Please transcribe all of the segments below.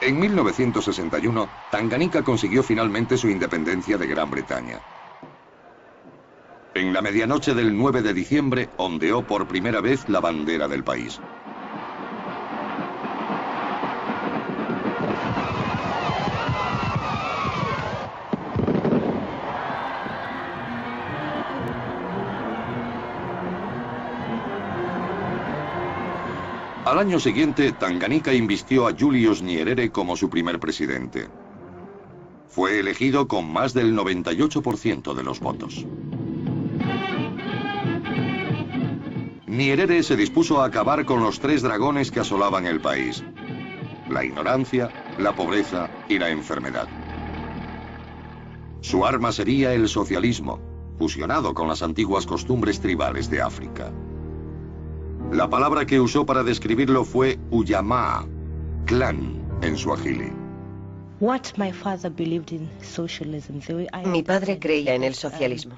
En 1961, Tanganica consiguió finalmente su independencia de Gran Bretaña. En la medianoche del 9 de diciembre, ondeó por primera vez la bandera del país. Al año siguiente, Tanganica invistió a Julius Nyerere como su primer presidente. Fue elegido con más del 98% de los votos. Nyerere se dispuso a acabar con los tres dragones que asolaban el país: la ignorancia, la pobreza y la enfermedad. Su arma sería el socialismo, fusionado con las antiguas costumbres tribales de África. La palabra que usó para describirlo fue ujamaa, clan en suajili. Mi padre creía en el socialismo.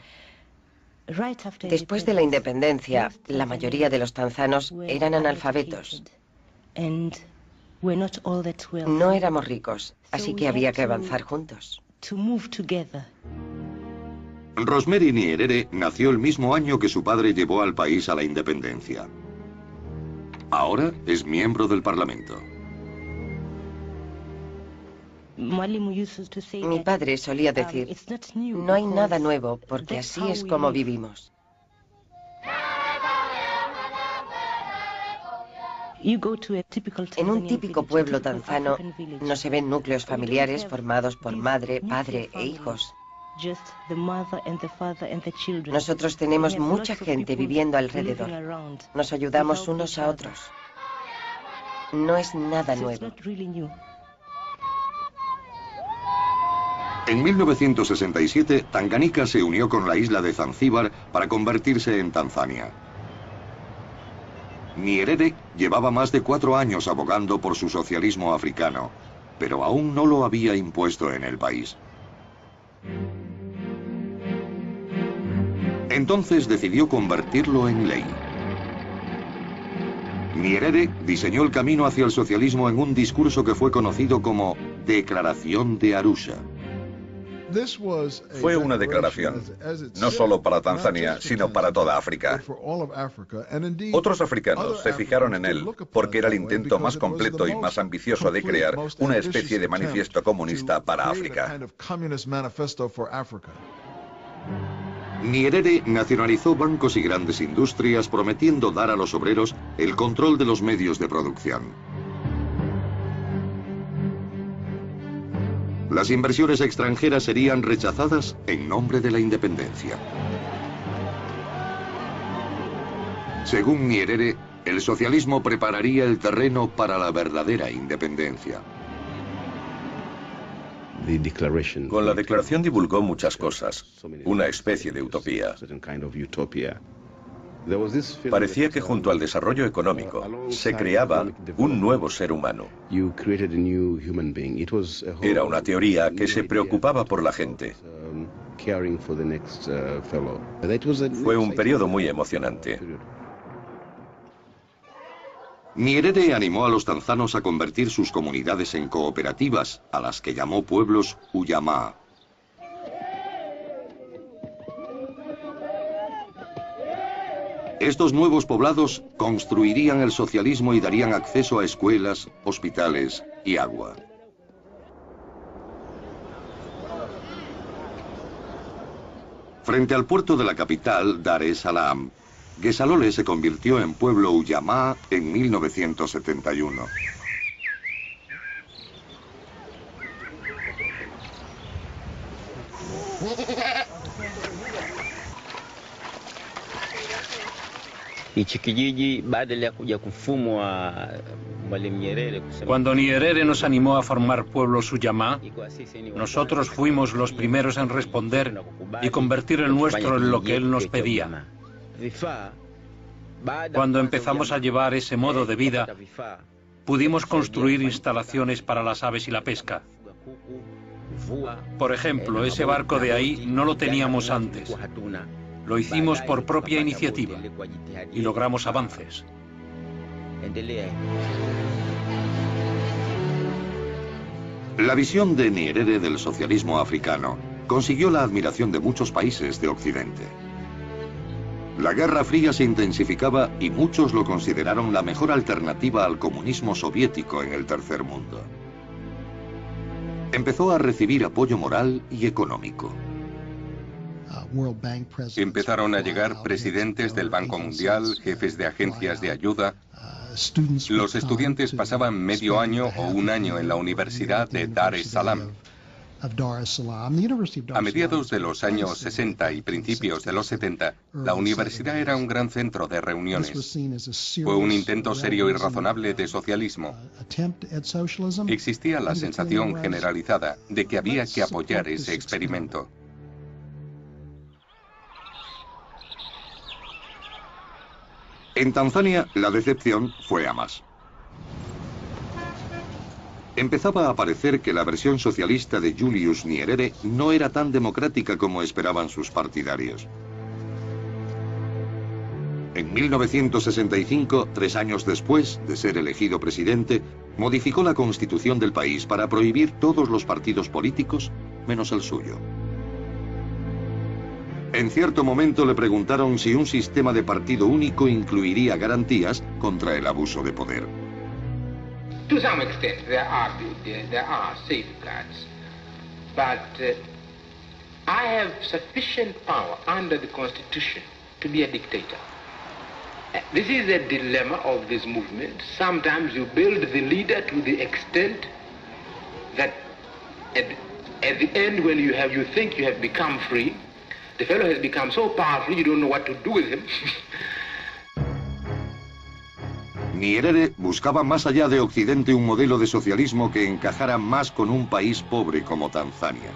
Después de la independencia, la mayoría de los tanzanos eran analfabetos. No éramos ricos, así que había que avanzar juntos. Rosemary Nyerere nació el mismo año que su padre llevó al país a la independencia. Ahora es miembro del Parlamento. Mi padre solía decir, no hay nada nuevo porque así es como vivimos. En un típico pueblo tanzano no se ven núcleos familiares formados por madre, padre e hijos. Nosotros tenemos mucha gente viviendo alrededor. Nos ayudamos unos a otros. No es nada nuevo. En 1967, Tanganica se unió con la isla de Zanzíbar para convertirse en Tanzania. Nyerere llevaba más de 4 años abogando por su socialismo africano, pero aún no lo había impuesto en el país. Entonces decidió convertirlo en ley. Nyerere diseñó el camino hacia el socialismo en un discurso que fue conocido como Declaración de Arusha. Fue una declaración, no solo para Tanzania, sino para toda África. Otros africanos se fijaron en él porque era el intento más completo y más ambicioso de crear una especie de manifiesto comunista para África. Nyerere nacionalizó bancos y grandes industrias, prometiendo dar a los obreros el control de los medios de producción. Las inversiones extranjeras serían rechazadas en nombre de la independencia. Según Nyerere, el socialismo prepararía el terreno para la verdadera independencia. Con la declaración divulgó muchas cosas, una especie de utopía. Parecía que junto al desarrollo económico se creaba un nuevo ser humano. Era una teoría que se preocupaba por la gente. Fue un periodo muy emocionante. Nyerere animó a los tanzanos a convertir sus comunidades en cooperativas, a las que llamó pueblos ujamaa. Estos nuevos poblados construirían el socialismo y darían acceso a escuelas, hospitales y agua. Frente al puerto de la capital, Dar es Salaam, Gesalole se convirtió en pueblo ujamaa en 1971. Cuando Nyerere nos animó a formar pueblos ujamaa, nosotros fuimos los primeros en responder y convertir el nuestro en lo que él nos pedía. Cuando empezamos a llevar ese modo de vida, pudimos construir instalaciones para las aves y la pesca. Por ejemplo, ese barco de ahí no lo teníamos antes. Lo hicimos por propia iniciativa y logramos avances. La visión de Nyerere del socialismo africano consiguió la admiración de muchos países de Occidente. La Guerra Fría se intensificaba y muchos lo consideraron la mejor alternativa al comunismo soviético en el tercer mundo. Empezó a recibir apoyo moral y económico. Empezaron a llegar presidentes del Banco Mundial, jefes de agencias de ayuda. Los estudiantes pasaban medio año o un año en la Universidad de Dar es Salaam. A mediados de los años 60 y principios de los 70, la universidad era un gran centro de reuniones. Fue un intento serio y razonable de socialismo. Existía la sensación generalizada de que había que apoyar ese experimento. En Tanzania, la decepción fue a más. Empezaba a parecer que la versión socialista de Julius Nyerere no era tan democrática como esperaban sus partidarios. En 1965, 3 años después de ser elegido presidente, modificó la constitución del país para prohibir todos los partidos políticos, menos el suyo. En cierto momento le preguntaron si un sistema de partido único incluiría garantías contra el abuso de poder. To some extent, there are safeguards, but I have sufficient power under the Constitution to be a dictator. This is a dilemma of this movement. Sometimes you build the leader to the extent that at the end, when you think you have become free, the fellow has become so powerful you don't know what to do with him. Nyerere buscaba más allá de Occidente un modelo de socialismo que encajara más con un país pobre como Tanzania.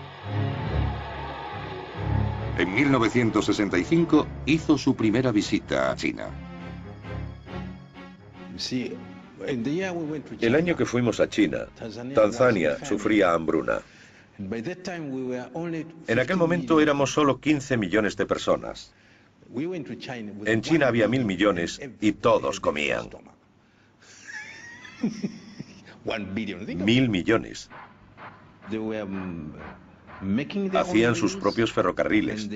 En 1965 hizo su primera visita a China. El año que fuimos a China, Tanzania sufría hambruna. En aquel momento éramos solo 15 millones de personas. En China había 1.000 millones y todos comían. 1.000 millones. Hacían sus propios ferrocarriles,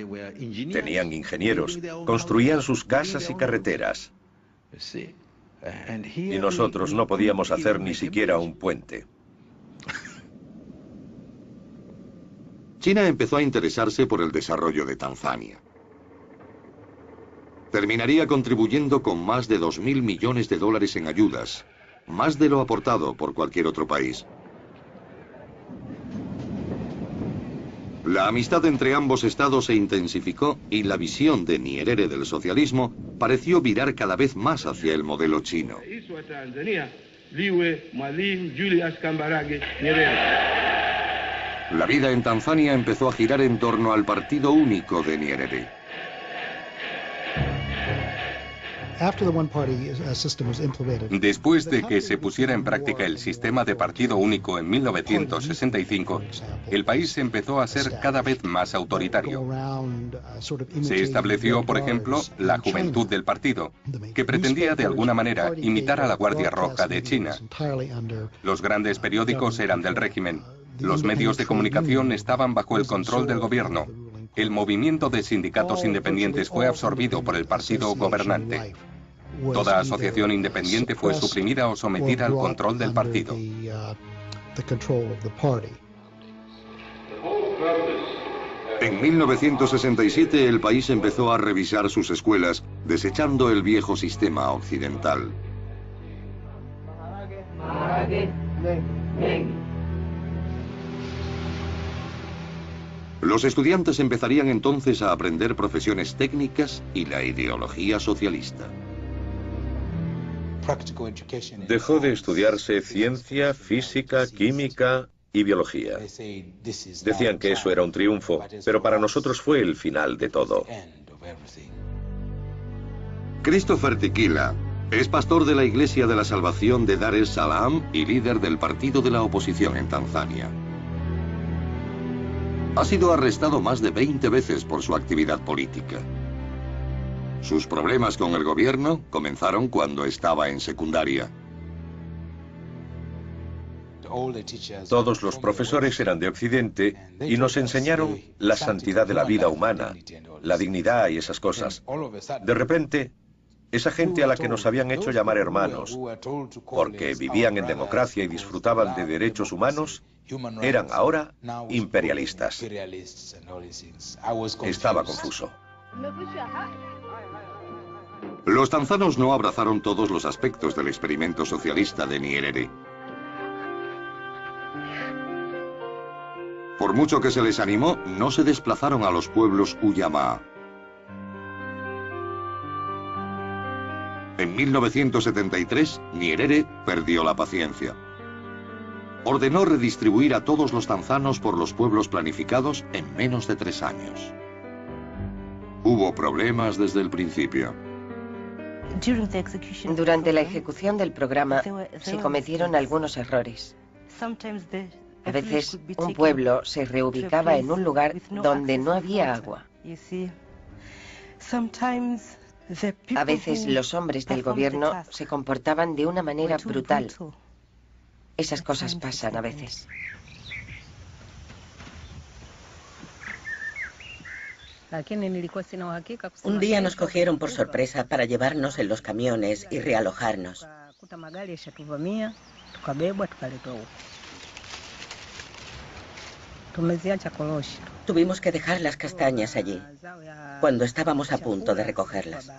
tenían ingenieros, construían sus casas y carreteras. Y nosotros no podíamos hacer ni siquiera un puente. China empezó a interesarse por el desarrollo de Tanzania. Terminaría contribuyendo con más de 2.000 millones de dólares en ayudas, más de lo aportado por cualquier otro país. La amistad entre ambos estados se intensificó y la visión de Nyerere del socialismo pareció virar cada vez más hacia el modelo chino. La vida en Tanzania empezó a girar en torno al partido único de Nyerere. Después de que se pusiera en práctica el sistema de partido único en 1965, el país empezó a ser cada vez más autoritario. Se estableció, por ejemplo, la Juventud del Partido, que pretendía de alguna manera imitar a la Guardia Roja de China. Los grandes periódicos eran del régimen. Los medios de comunicación estaban bajo el control del gobierno. El movimiento de sindicatos independientes fue absorbido por el partido gobernante. Toda asociación independiente fue suprimida o sometida al control del partido. En 1967 el país empezó a revisar sus escuelas, desechando el viejo sistema occidental. Los estudiantes empezarían entonces a aprender profesiones técnicas y la ideología socialista. Dejó de estudiarse ciencia, física, química y biología. Decían que eso era un triunfo, pero para nosotros fue el final de todo. Christopher Tikila es pastor de la Iglesia de la Salvación de Dar es Salaam y líder del partido de la oposición en Tanzania. Ha sido arrestado más de 20 veces por su actividad política. Sus problemas con el gobierno comenzaron cuando estaba en secundaria. Todos los profesores eran de Occidente y nos enseñaron la santidad de la vida humana, la dignidad y esas cosas. De repente, esa gente a la que nos habían hecho llamar hermanos, porque vivían en democracia y disfrutaban de derechos humanos, eran ahora imperialistas. Estaba confuso. Los tanzanos no abrazaron todos los aspectos del experimento socialista de Nyerere. Por mucho que se les animó, no se desplazaron a los pueblos Ujamaa. En 1973, Nyerere perdió la paciencia. Ordenó redistribuir a todos los tanzanos por los pueblos planificados en menos de 3 años. Hubo problemas desde el principio. Durante la ejecución del programa se cometieron algunos errores. A veces un pueblo se reubicaba en un lugar donde no había agua. A veces los hombres del gobierno se comportaban de una manera brutal. Esas cosas pasan a veces. Un día nos cogieron por sorpresa para llevarnos en los camiones y realojarnos. Tuvimos que dejar las castañas allí, cuando estábamos a punto de recogerlas.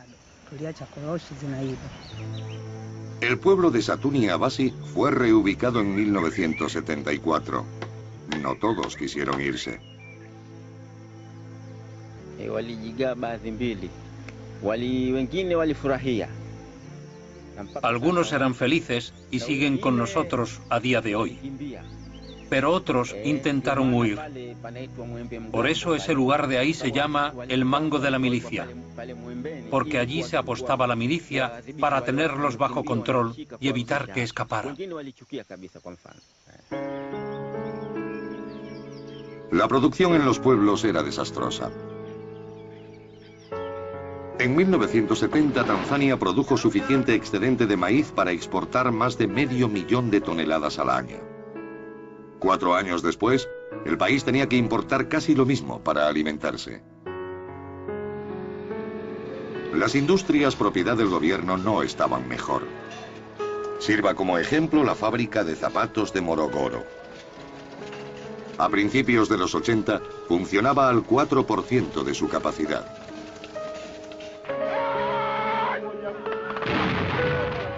El pueblo de Satuni Abasi fue reubicado en 1974. No todos quisieron irse. Algunos eran felices y siguen con nosotros a día de hoy. Pero otros intentaron huir. Por eso ese lugar de ahí se llama el Mango de la Milicia, porque allí se apostaba la milicia para tenerlos bajo control y evitar que escaparan. La producción en los pueblos era desastrosa. En 1970, Tanzania produjo suficiente excedente de maíz para exportar más de 500.000 de toneladas al año. 4 años después, el país tenía que importar casi lo mismo para alimentarse. Las industrias propiedad del gobierno no estaban mejor. Sirva como ejemplo la fábrica de zapatos de Morogoro. A principios de los 80, funcionaba al 4% de su capacidad.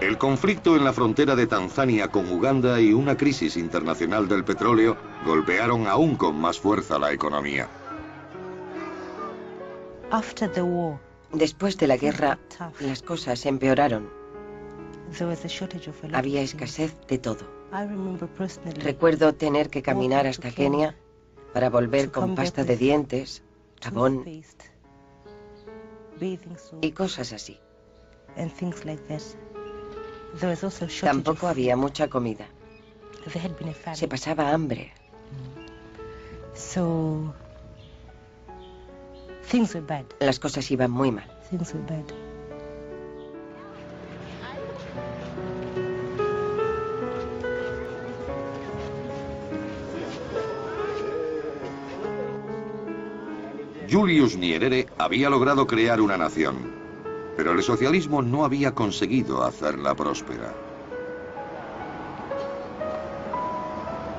El conflicto en la frontera de Tanzania con Uganda y una crisis internacional del petróleo golpearon aún con más fuerza la economía. Después de la guerra, las cosas empeoraron. Había escasez de todo. Recuerdo tener que caminar hasta Kenia para volver con pasta de dientes, jabón y cosas así. Tampoco había mucha comida. Se pasaba hambre. Las cosas iban muy mal. Julius Nyerere había logrado crear una nación, pero el socialismo no había conseguido hacerla próspera.